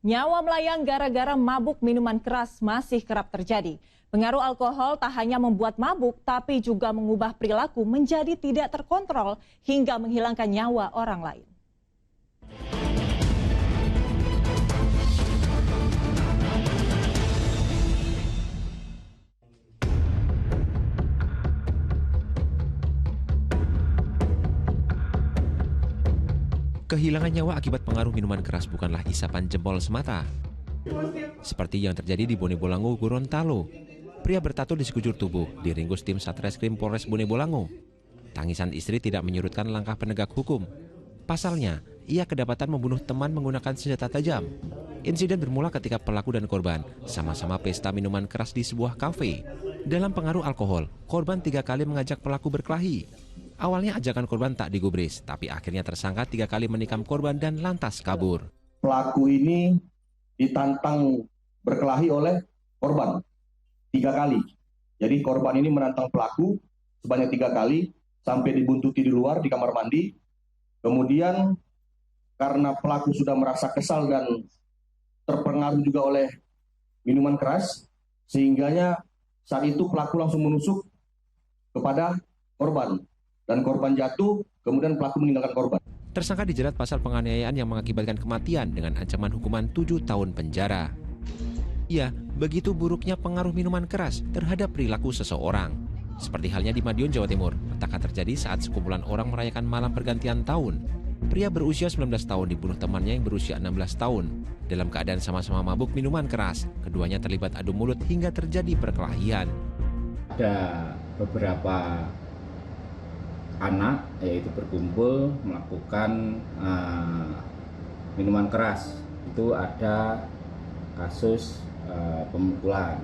Nyawa melayang gara-gara mabuk minuman keras masih kerap terjadi. Pengaruh alkohol tak hanya membuat mabuk, tapi juga mengubah perilaku menjadi tidak terkontrol hingga menghilangkan nyawa orang lain. Kehilangan nyawa akibat pengaruh minuman keras bukanlah isapan jempol semata. Seperti yang terjadi di Bone Bolango, Gorontalo. Pria bertato di sekujur tubuh diringkus tim Satreskrim Polres Bone Bolango. Tangisan istri tidak menyurutkan langkah penegak hukum. Pasalnya, ia kedapatan membunuh teman menggunakan senjata tajam. Insiden bermula ketika pelaku dan korban sama-sama pesta minuman keras di sebuah kafe. Dalam pengaruh alkohol, korban 3 kali mengajak pelaku berkelahi. Awalnya ajakan korban tak digubris, tapi akhirnya tersangka 3 kali menikam korban dan lantas kabur. Pelaku ini ditantang berkelahi oleh korban 3 kali. Jadi korban ini menantang pelaku sebanyak 3 kali sampai dibuntuti di luar di kamar mandi. Kemudian karena pelaku sudah merasa kesal dan terpengaruh juga oleh minuman keras, sehingganya saat itu pelaku langsung menusuk kepada korban. Dan korban jatuh, kemudian pelaku meninggalkan korban. Tersangka dijerat pasal penganiayaan yang mengakibatkan kematian dengan ancaman hukuman 7 tahun penjara. Ya, begitu buruknya pengaruh minuman keras terhadap perilaku seseorang. Seperti halnya di Madiun, Jawa Timur, petaka terjadi saat sekumpulan orang merayakan malam pergantian tahun. Pria berusia 19 tahun dibunuh temannya yang berusia 16 tahun. Dalam keadaan sama-sama mabuk minuman keras, keduanya terlibat adu mulut hingga terjadi perkelahian. Ada beberapa anak yaitu berkumpul melakukan minuman keras. Itu ada kasus pemukulan.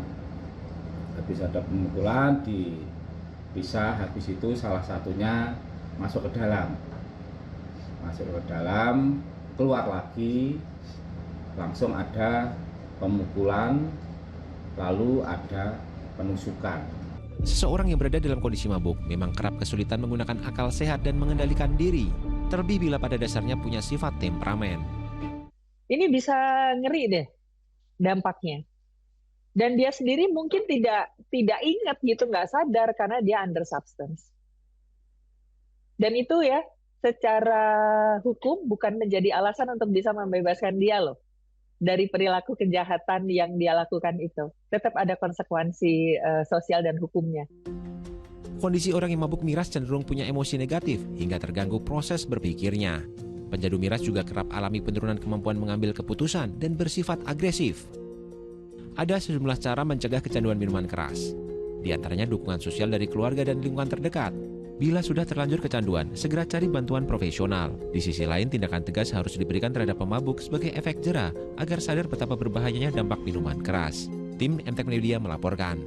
Habis ada pemukulan dipisah, habis itu salah satunya masuk ke dalam, keluar lagi, langsung ada pemukulan, lalu ada penusukan. Seseorang yang berada dalam kondisi mabuk memang kerap kesulitan menggunakan akal sehat dan mengendalikan diri, terlebih bila pada dasarnya punya sifat temperamen. Ini bisa ngeri deh dampaknya. Dan dia sendiri mungkin tidak ingat gitu, nggak sadar karena dia under substance. Dan itu ya secara hukum bukan menjadi alasan untuk bisa membebaskan dia loh dari perilaku kejahatan yang dia lakukan itu. Tetap ada konsekuensi sosial dan hukumnya. Kondisi orang yang mabuk miras cenderung punya emosi negatif hingga terganggu proses berpikirnya. Pencandu miras juga kerap alami penurunan kemampuan mengambil keputusan dan bersifat agresif. Ada sejumlah cara mencegah kecanduan minuman keras. Di antaranya dukungan sosial dari keluarga dan lingkungan terdekat. Bila sudah terlanjur kecanduan, segera cari bantuan profesional. Di sisi lain, tindakan tegas harus diberikan terhadap pemabuk sebagai efek jera agar sadar betapa berbahayanya dampak minuman keras. Tim MTek Media melaporkan.